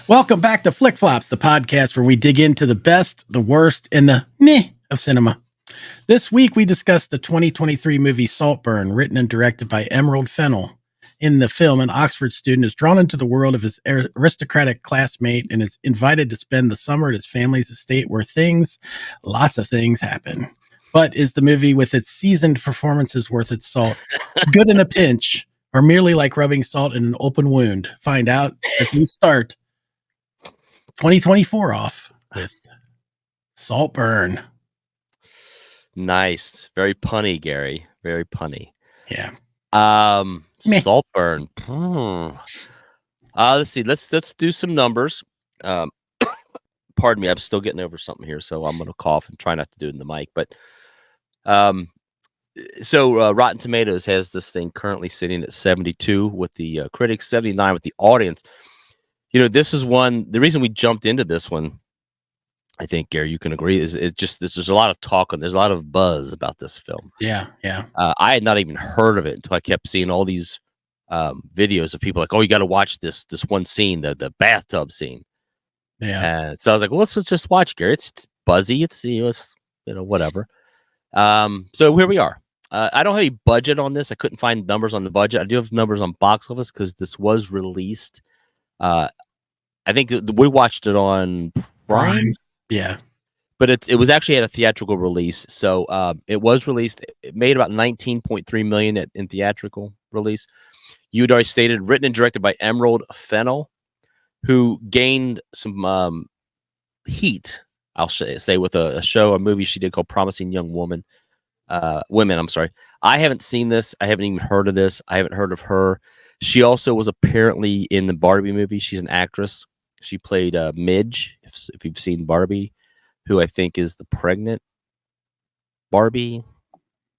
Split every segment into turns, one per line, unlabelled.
Welcome back to Flick Flops, the podcast where we dig into the best, the worst, and the meh of cinema. This week we discussed the 2023 movie Saltburn, written and directed by Emerald Fennell. In the film, an Oxford student is drawn into the world of his aristocratic classmate and is invited to spend the summer at his family's estate where lots of things happen. But is the movie with its seasoned performances worth its salt? Good in a pinch, or merely like rubbing salt in an open wound? Find out as we start 2024 off with Saltburn.
Nice. Very punny, Gary. Very punny.
Yeah.
Saltburn. Let's see. Let's do some numbers. Pardon me. I'm still getting over something here, so I'm going to cough and try not to do it in the mic. But so Rotten Tomatoes has this thing currently sitting at 72 with the critics, 79 with the audience. You know, this is one. The reason we jumped into this one, I think, Gary, you can agree, is there's a lot of talk and there's a lot of buzz about this film.
Yeah.
I had not even heard of it until I kept seeing all these videos of people like, "Oh, you got to watch this one scene, the bathtub scene."
Yeah.
So I was like, "Well, let's just watch, Gary. It's buzzy. It's whatever." So here we are. I don't have any budget on this. I couldn't find numbers on the budget. I do have numbers on box office because this was released. I think we watched it on Prime.
Yeah.
But it was actually at a theatrical release. So it was released. It made about $19.3 million in theatrical release. You'd already stated, written and directed by Emerald Fennell, who gained some heat, I'll say, with a movie she did called Promising Young Women. Women, I'm sorry. I haven't seen this. I haven't even heard of this. I haven't heard of her. She also was apparently in the Barbie movie. She's an actress. She played Midge, if you've seen Barbie, who I think is the pregnant Barbie.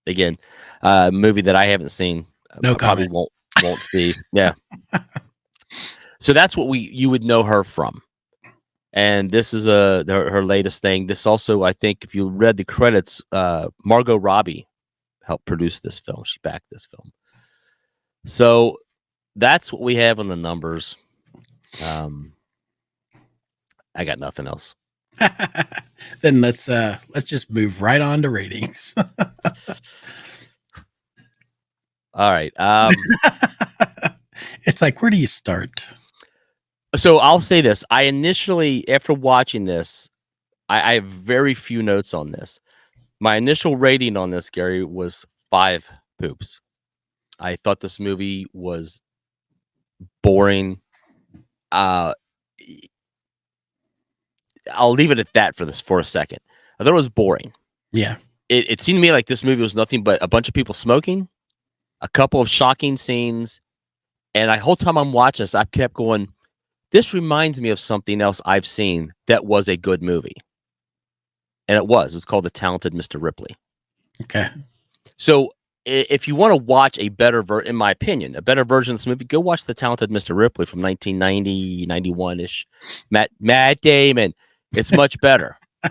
Again, movie that I haven't seen.
No
I probably won't see. Yeah. So that's what you would know her from. And this is her latest thing. This also, I think, if you read the credits, Margot Robbie helped produce this film. She backed this film. So that's what we have on the numbers. I got nothing else.
Then let's just move right on to ratings.
All right.
It's like, where do you start?
So I'll say this. I initially, after watching this, I have very few notes on this. My initial rating on this, Gary, was 5 poops. I thought this movie was boring. I'll leave it at that for a second. I thought it was boring.
Yeah.
It seemed to me like this movie was nothing but a bunch of people smoking, a couple of shocking scenes, and the whole time I'm watching this, I kept going, this reminds me of something else I've seen that was a good movie. And it was called The Talented Mr. Ripley.
Okay. So
if you want to watch a better in my opinion, a better version of this movie, go watch The Talented Mr. Ripley from 1990, 91-ish. Matt Damon. It's much better.
We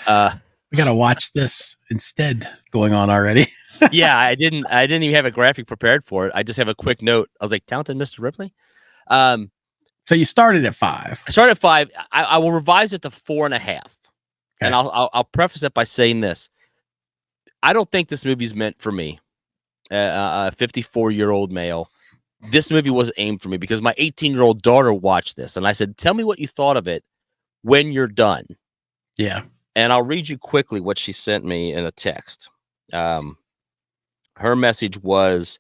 got to watch this instead going on already.
Yeah, I didn't even have a graphic prepared for it. I just have a quick note. I was like, Talented Mr. Ripley?
So you started at 5.
I started at 5. I will revise it to 4.5. Okay. And I'll preface it by saying this. I don't think this movie's meant for me, a 54-year-old male. This movie wasn't aimed for me because my 18-year-old daughter watched this, and I said, tell me what you thought of it when you're done.
Yeah.
And I'll read you quickly what she sent me in a text. Her message was,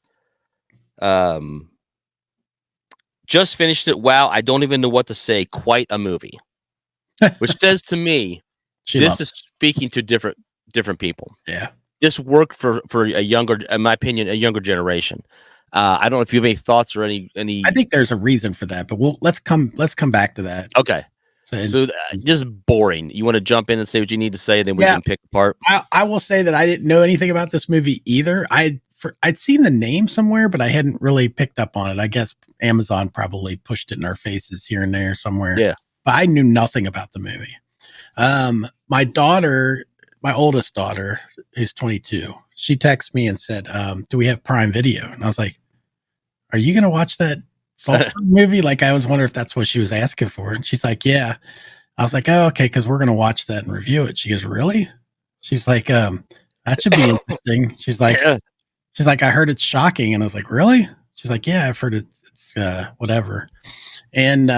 just finished it. Wow, I don't even know what to say. Quite a movie. Which says to me, this is speaking to different people.
Yeah.
This worked for a younger, in my opinion, a younger generation. I don't know if you have any thoughts or any.
I think there's a reason for that, but let's come back to that.
Okay. So just boring. You want to jump in and say what you need to say, and then we can pick apart.
I will say that I didn't know anything about this movie either. I'd seen the name somewhere, but I hadn't really picked up on it. I guess Amazon probably pushed it in our faces here and there somewhere.
Yeah.
But I knew nothing about the movie. My oldest daughter, who's 22, she texted me and said, do we have Prime Video? And I was like, are you going to watch that Saltburn movie? Like, I was wondering if that's what she was asking for. And she's like, yeah. I was like, oh, okay, because we're going to watch that and review it. She goes, really? She's like, that should be interesting. She's like, I heard it's shocking. And I was like, really? She's like, yeah, I've heard it's whatever. And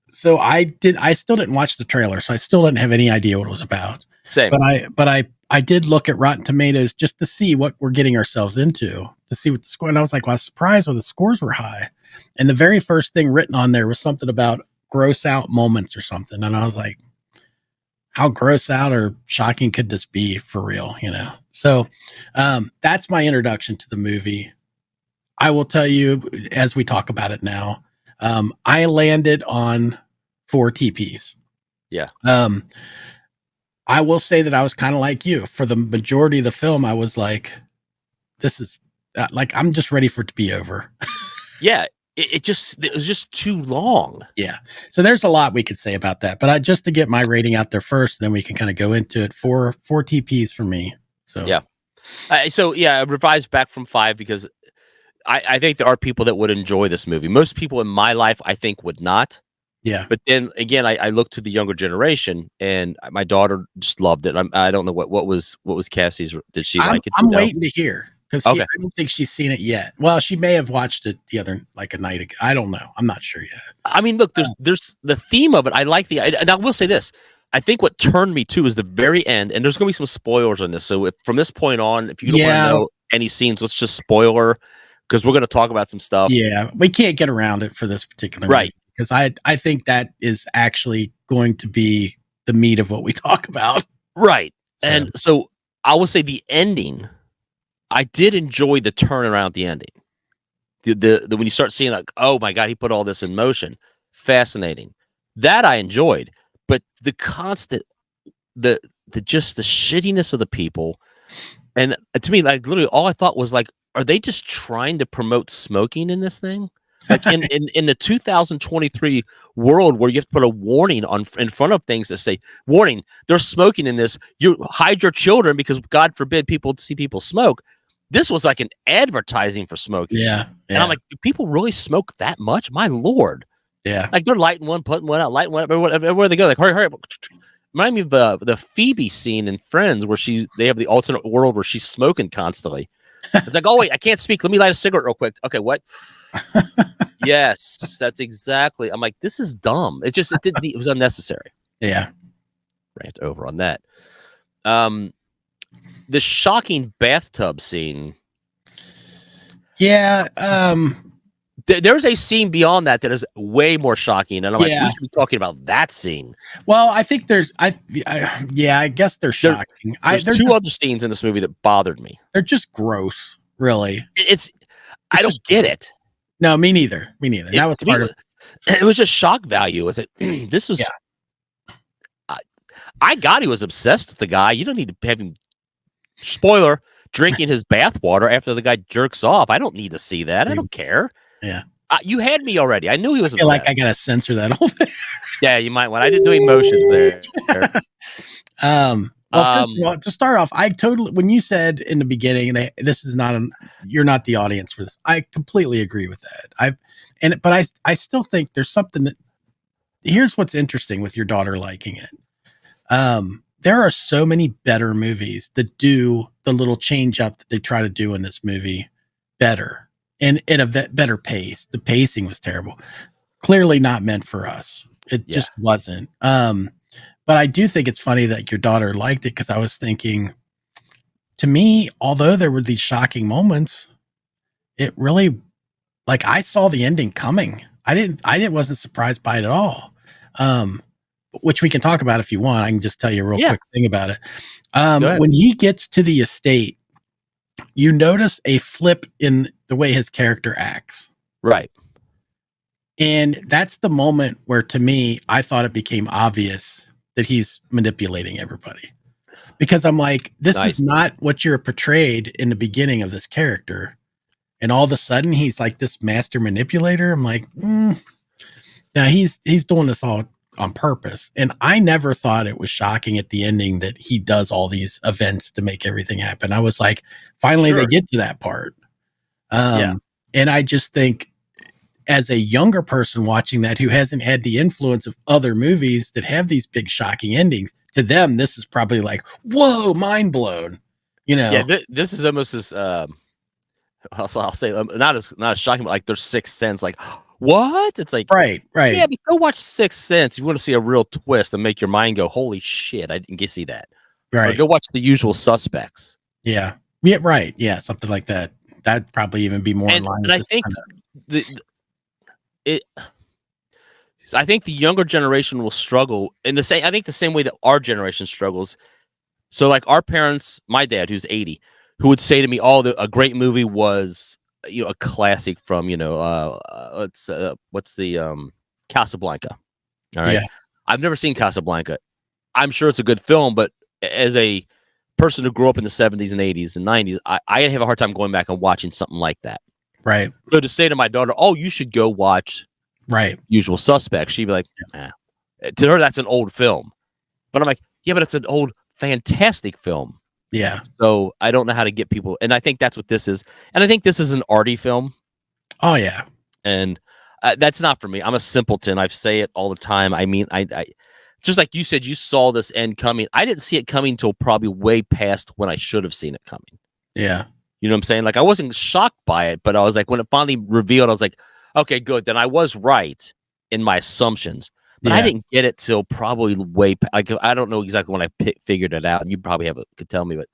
so I still didn't watch the trailer, so I still didn't have any idea what it was about.
Same.
But I did look at Rotten Tomatoes just to see what we're getting ourselves into, to see what the score. And I was like, well, I was surprised when the scores were high. And the very first thing written on there was something about gross out moments or something. And I was like, how gross out or shocking could this be for real? So that's my introduction to the movie. I will tell you as we talk about it now, I landed on 4 TPs.
Yeah.
I will say that I was kind of like you. For the majority of the film, I was like, this is like, I'm just ready for it to be over.
Yeah. It was just too long.
Yeah. So there's a lot we could say about that, but just to get my rating out there first, then we can kind of go into it. 4 TPs for me. So
yeah. I revised back from 5 because I think there are people that would enjoy this movie. Most people in my life, I think, would not.
Yeah.
But then again, I look to the younger generation, and my daughter just loved it. I don't know what was Cassie's. Did she like it?
I'm waiting to hear. Because
okay.
I don't think she's seen it yet. Well, she may have watched it the other, like a night ago. I don't know. I'm not sure yet.
I mean, look, there's the theme of it. I like and I will say this. I think what turned me to is the very end, and there's going to be some spoilers on this. So from this point on, if you don't want to know any scenes, let's just spoiler, because we're going to talk about some stuff.
Yeah, we can't get around it for this particular movie, because I think that is actually going to be the meat of what we talk about.
Right. And so I will say the ending, I did enjoy the turnaround at the ending. The when you start seeing like, oh my God, he put all this in motion. Fascinating. That I enjoyed. But the constant, the shittiness of the people, and to me, like literally all I thought was like, are they just trying to promote smoking in this thing? Like in the 2023 world where you have to put a warning in front of things that say, warning, there's smoking in this. You hide your children because God forbid people see people smoke. This was like an advertising for smoking.
Yeah.
And I'm like, do people really smoke that much? My Lord.
Yeah.
Like they're lighting one, putting one out, lighting one up, everywhere they go. Like, hurry. Remind me of the Phoebe scene in Friends where they have the alternate world where she's smoking constantly. It's like, oh wait, I can't speak. Let me light a cigarette real quick. Okay, what? Yes, that's exactly. I'm like, this is dumb. It was unnecessary.
Yeah.
Rant over on that. The shocking bathtub scene.
Yeah.
There's a scene beyond that is way more shocking, and I'm like, we should be talking about that scene.
Well, I think I guess they're shocking.
There's 2 other scenes in this movie that bothered me.
They're just gross, really.
I don't get it.
No, me neither. That was part of
it. Was just shock value. Was it? This was. Yeah. I got he was obsessed with the guy. You don't need to have him. Spoiler: drinking his bathwater after the guy jerks off. I don't need to see that. I don't care.
Yeah.
You had me already. I knew he was.
I feel like I gotta censor that whole thing.
Yeah, you might want. I didn't do emotions there.
Well, first of all, to start off, when you said in the beginning this is not you're not the audience for this, I completely agree with that. But I still think there's something here's what's interesting with your daughter liking it. There are so many better movies that do the little change up that they try to do in this movie better and at a better pace. The pacing was terrible. Clearly not meant for us. It just wasn't. But I do think it's funny that your daughter liked it, because I was thinking, to me, although there were these shocking moments, it really, like, I saw the ending coming. I wasn't surprised by it at all. Which we can talk about if you want. I can just tell you a real quick thing about it. When he gets to the estate, you notice a flip in the way his character acts.
Right.
And that's the moment where, to me, I thought it became obvious that he's manipulating everybody, because I'm like, this is not what you're portrayed in the beginning of this character. And all of a sudden he's like this master manipulator. I'm like, now he's doing this all on purpose. And I never thought it was shocking at the ending that he does all these events to make everything happen. I was like, finally they get to that part. And I just think as a younger person watching that who hasn't had the influence of other movies that have these big shocking endings, to them this is probably like, whoa, mind blown. You know?
Yeah, this is almost as I'll say not as shocking, but like their Sixth Sense. Like, what? It's like,
Right.
yeah, but go watch Sixth Sense. If you want to see a real twist and make your mind go, holy shit, I didn't get to see that. Or go watch The Usual Suspects.
Yeah, right. Yeah, something like that. That'd probably even be more in line.
And I think I think the younger generation will struggle in the same. I think the same way that our generation struggles. So, like our parents, my dad, who's 80, who would say to me, "Oh, a great movie was, a classic from, what's the Casablanca." All right, I've never seen Casablanca. I'm sure it's a good film, but as a person who grew up in the 70s and 80s and 90s, I have a hard time going back and watching something like that.
Right.
So to say to my daughter, "Oh, you should go watch Usual Suspects," she'd be like, to her, that's an old film. But I'm like, yeah, but it's an old, fantastic film.
Yeah.
So I don't know how to get people. And I think that's what this is. And I think this is an arty film.
Oh, yeah.
And that's not for me. I'm a simpleton. I say it all the time. I mean, I just like you said, you saw this end coming. I didn't see it coming till probably way past when I should have seen it coming.
Yeah.
You know what I'm saying? Like, I wasn't shocked by it, but I was like, when it finally revealed, I was like, okay, good. Then I was right in my assumptions. But I didn't get it till probably I don't know exactly when I figured it out. And you probably could tell me, but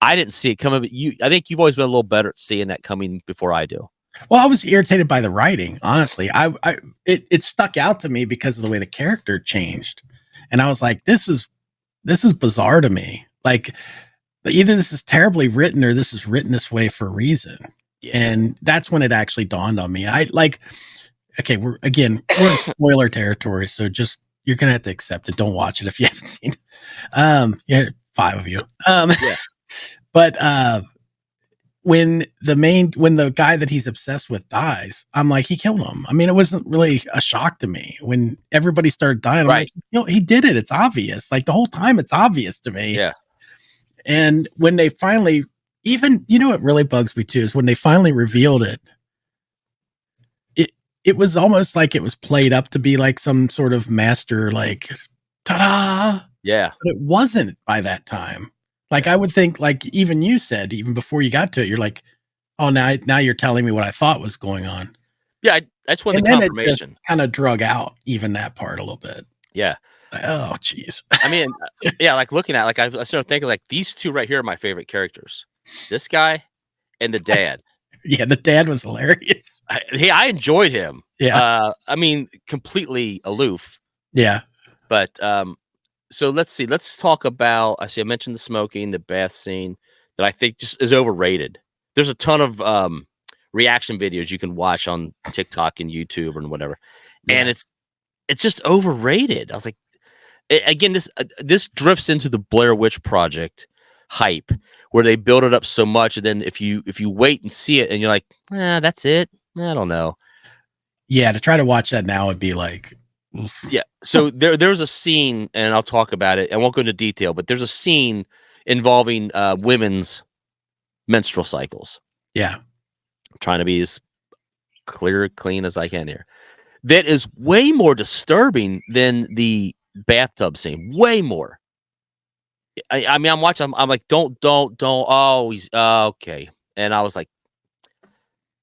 I didn't see it coming. But I think you've always been a little better at seeing that coming before I do.
Well, I was irritated by the writing, honestly. It stuck out to me because of the way the character changed. And I was like, this is bizarre to me. Like, either this is terribly written or this is written this way for a reason. Yeah. And that's when it actually dawned on me. Okay, we're in spoiler territory, so just you're gonna have to accept it. Don't watch it if you haven't seen it. Yeah, 5 of you. Yeah. But when the guy that he's obsessed with dies, I'm like, he killed him. I mean, it wasn't really a shock to me when everybody started dying. I'm like, he did it. It's obvious. Like the whole time, it's obvious to me.
Yeah.
And when they finally, what really bugs me too is when they finally revealed it. It was almost like it was played up to be like some sort of master, like, ta-da!
Yeah.
But it wasn't by that time. Like, I would think, like, even you said, even before you got to it, you're like, oh, now you're telling me what I thought was going on.
Yeah, that's when the confirmation.
It kind of drug out even that part a little bit.
Yeah.
Oh, jeez.
I mean, yeah, like looking at, like, I started thinking, like, these two right here are my favorite characters. This guy and the dad.
Yeah, the dad was hilarious.
I enjoyed him.
Yeah.
I mean, completely aloof.
Yeah.
But so let's see. Let's talk about. I mentioned the smoking, the bath scene that I think just is overrated. There's a ton of reaction videos you can watch on TikTok and YouTube and whatever, and it's just overrated. I was like, again, this drifts into the Blair Witch Project hype, where they build it up so much, and then if you wait and see it, and you're like, that's it. I don't know.
Yeah, to try to watch that now would be like,
oof. Yeah. So there's a scene, and I'll talk about it. I won't go into detail, but there's a scene involving women's menstrual cycles.
Yeah.
I'm trying to be as clean as I can here. That is way more disturbing than the bathtub scene. Way more. I mean, I'm watching. I'm like, don't. Oh, he's okay. And I was like,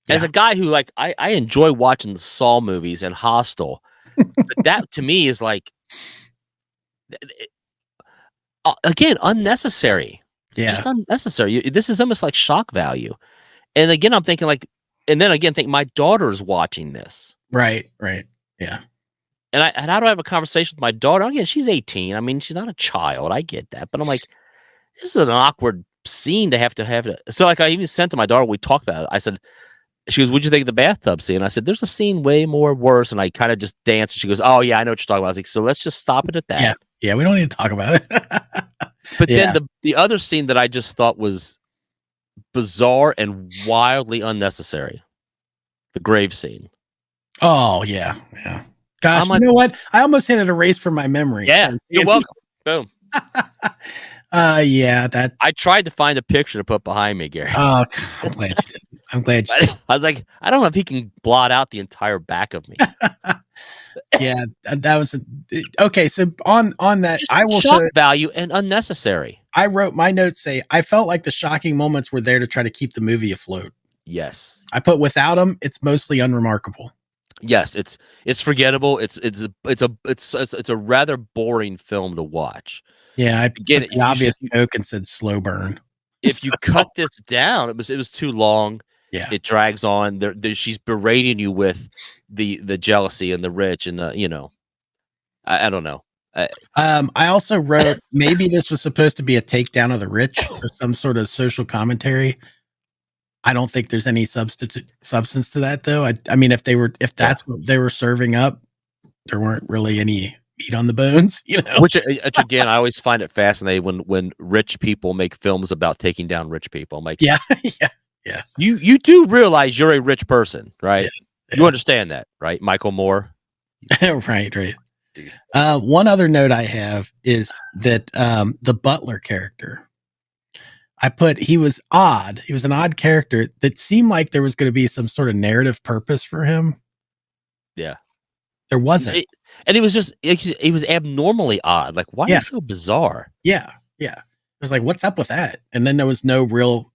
as a guy who like, I enjoy watching the Saw movies and Hostel, but that to me is like, again, unnecessary.
Yeah,
just unnecessary. This is almost like shock value. And again, I'm thinking like, and then again, think my daughter's watching this.
Right. Yeah.
And how do I have a conversation with my daughter? Again, she's 18. I mean, she's not a child. I get that. But I'm like, this is an awkward scene to have to. So like I even sent to my daughter, we talked about it. I said, she goes, what'd you think of the bathtub scene? I said, there's a scene way more worse. And I kind of just danced. She goes, oh yeah, I know what you're talking about. I was like, so let's just stop it at that.
Yeah, we don't need to talk about it.
But then the other scene that I just thought was bizarre and wildly unnecessary. The grave scene.
Oh yeah. Gosh, you know what? I almost had it erased from my memory.
Yeah, you're welcome. Boom.
Yeah, that.
I tried to find a picture to put behind me, Gary.
Oh, I'm glad you did. I'm glad.
I was like, I don't know if he can blot out the entire back of me.
Yeah, that was okay. So on that,
Just
I will
shock
say
value and unnecessary.
I wrote my notes say I felt like the shocking moments were there to try to keep the movie afloat.
Yes.
I put without them, it's mostly unremarkable.
Yes, it's forgettable. It's a rather boring film to watch.
Yeah, I
Again,
put the obvious joke and said slow burn.
if you cut this down, it was too long.
Yeah,
It drags on. She's berating you with the jealousy and the rich and the, you know, I don't know.
I also wrote maybe this was supposed to be a takedown of the rich or some sort of social commentary. I don't think there's any substance to that, though. I mean, if that's what they were serving up, there weren't really any meat on the bones, you know.
Which again, I always find it fascinating when rich people make films about taking down rich people. I'm like,
Yeah, yeah.
You do realize you're a rich person, right?
Yeah.
You understand that, right, Michael Moore?
Right. One other note I have is that the butler character, I put he was odd. He was an odd character that seemed like there was going to be some sort of narrative purpose for him.
Yeah.
There wasn't.
And he was abnormally odd. Like, why are you so bizarre?
Yeah. It was like, what's up with that? And then there was no real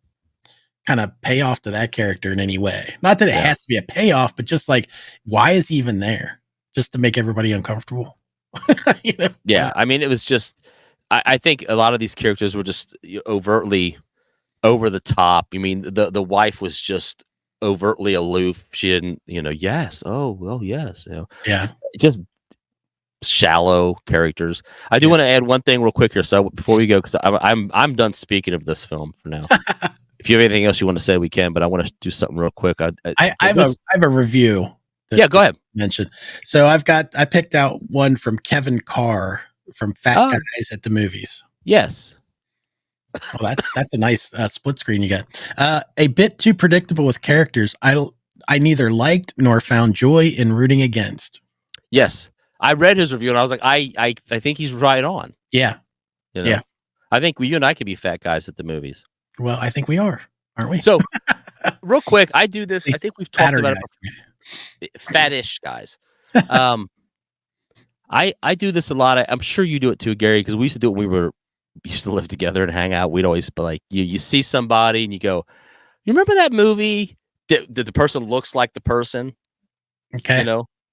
kind of payoff to that character in any way. Not that it has to be a payoff, but just like, why is he even there? Just to make everybody uncomfortable. You know?
Yeah. I mean, it was just, I think a lot of these characters were just overtly over the top. I mean, the wife was just overtly aloof. She didn't, yes. Oh, well, yes.
Yeah.
Just shallow characters. I do want to add one thing real quick here. So before we go, because I'm done speaking of this film for now. If you have anything else you want to say, we can. But I want to do something real quick. I
have a review.
Yeah, go ahead.
Mention. So I picked out one from Kevin Carr from Fat Guys at the Movies.
Yes.
Well, that's a nice split screen you got. A bit too predictable with characters I neither liked nor found joy in rooting against.
Yes. I read his review and I was like, I think he's right on.
Yeah. Yeah.
I think you and I could be fat guys at the movies. Well,
I think we are, aren't we?
So real quick, I do this. I think we've talked about it. Fattish guys. I do this a lot. I'm sure you do it too, Gary, because we used to do it when we used to live together and hang out. We'd always be like, you see somebody and you go, you remember that movie that the person looks like the person?
Okay.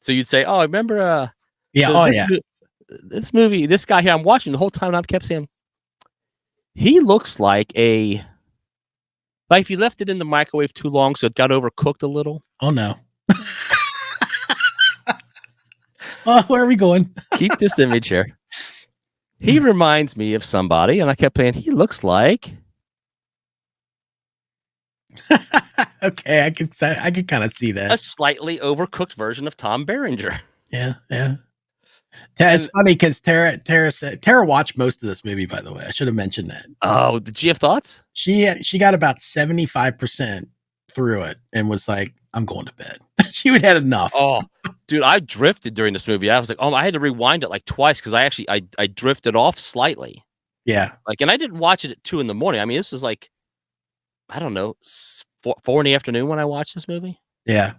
So you'd say, oh, I remember. This movie, this guy here, I'm watching the whole time and I kept saying, he looks like if you left it in the microwave too long, so it got overcooked a little.
Oh, no. Oh, where are we going?
Keep this image here. He reminds me of somebody, and I kept saying, he looks like.
Okay, I could kind of see that.
A slightly overcooked version of Tom Berenger.
Yeah. It's funny because Tara watched most of this movie, by the way. I should have mentioned that.
Oh, did she have thoughts?
She got about 75% through it and was like, I'm going to bed. She would had enough.
Oh, dude, I drifted during this movie. I was like, I had to rewind it like twice because I drifted off slightly.
Yeah.
And I didn't watch it at 2 a.m. I mean, this was like, I don't know, 4 in the afternoon when I watched this movie.
Yeah.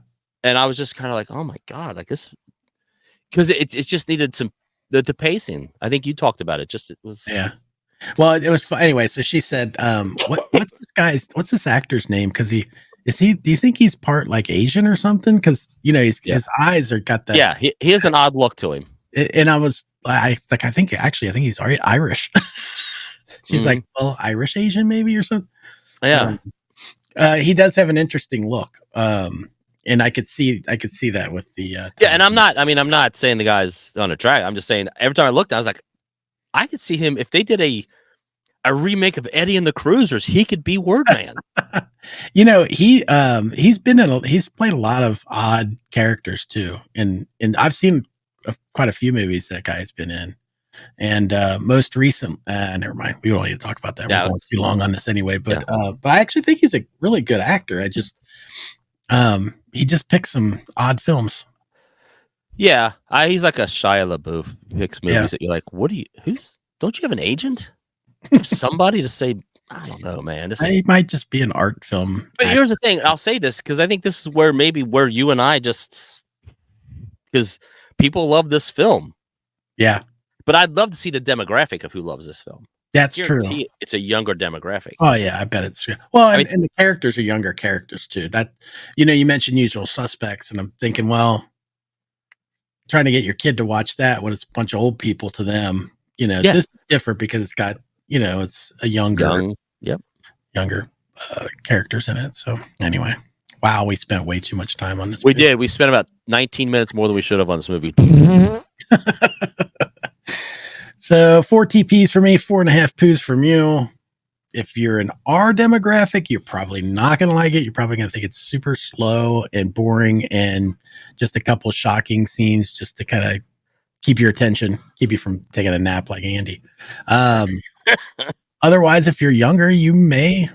And I was just kind of like, oh my God, like this, because it just needed the pacing. I think you talked about it. It was.
Yeah. Well, it was fun. Anyway, so she said, what's this actor's name? Because do you think he's part like Asian or something? Because, his eyes are got that.
Yeah, he has an odd look to him.
And I think he's Irish. She's like, well, Irish Asian maybe or something.
Yeah.
He does have an interesting look. And I could see that with the
and I'm not saying the guy's on a track. I'm just saying every time I looked, I was like, I could see him if they did a remake of Eddie and the Cruisers, he could be Wordman.
He's played a lot of odd characters too, and I've seen quite a few movies that guy's been in. And most recent, never mind. We don't need to talk about that. We're going too long on this anyway. But I actually think he's a really good actor. He just picks some odd films.
Yeah, he's like a Shia LaBeouf. He picks movies that you're like, don't you have an agent? Somebody to say I don't know, man.
It might just be an art film.
But here's the thing. I'll say this because I think this is where you and I just, because people love this film.
Yeah.
But I'd love to see the demographic of who loves this film.
That's true.
It's a younger demographic.
Oh yeah, I bet it's well, and the characters are younger characters too. That you mentioned Usual Suspects, and I'm thinking, well, trying to get your kid to watch that when it's a bunch of old people to them, this is different because it's got it's a younger characters in it. So anyway, wow, we spent way too much time on this.
We did. We spent about 19 minutes more than we should have on this movie.
So 4 TPs for me, 4.5 poos from you. If you're an R demographic, you're probably not going to like it. You're probably going to think it's super slow and boring and just a couple shocking scenes just to kind of keep your attention, keep you from taking a nap like Andy. Otherwise, if you're younger, you may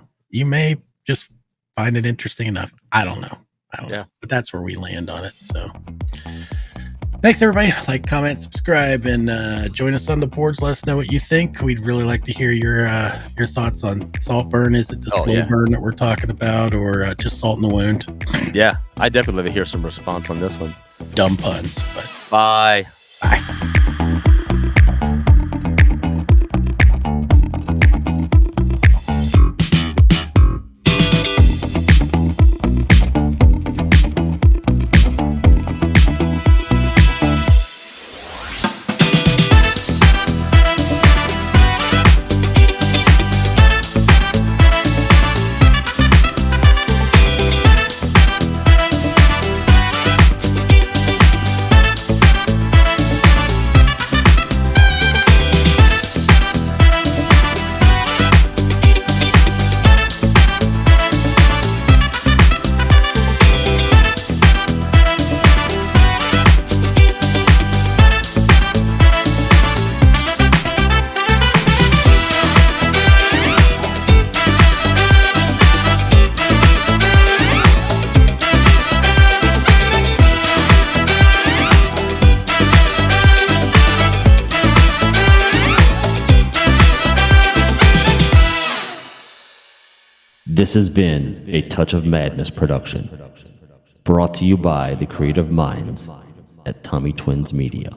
just find it interesting enough. I don't know. But that's where we land on it. So thanks, everybody. Like, comment, subscribe, and join us on the boards. Let us know what you think. We'd really like to hear your thoughts on Saltburn. Is it the slow burn that we're talking about, or just salt in the wound?
Yeah, I definitely love to hear some response on this one.
Dumb puns. But
bye.
Bye.
This has been a Touch of Madness production, brought to you by the creative minds at Tommy Twins Media.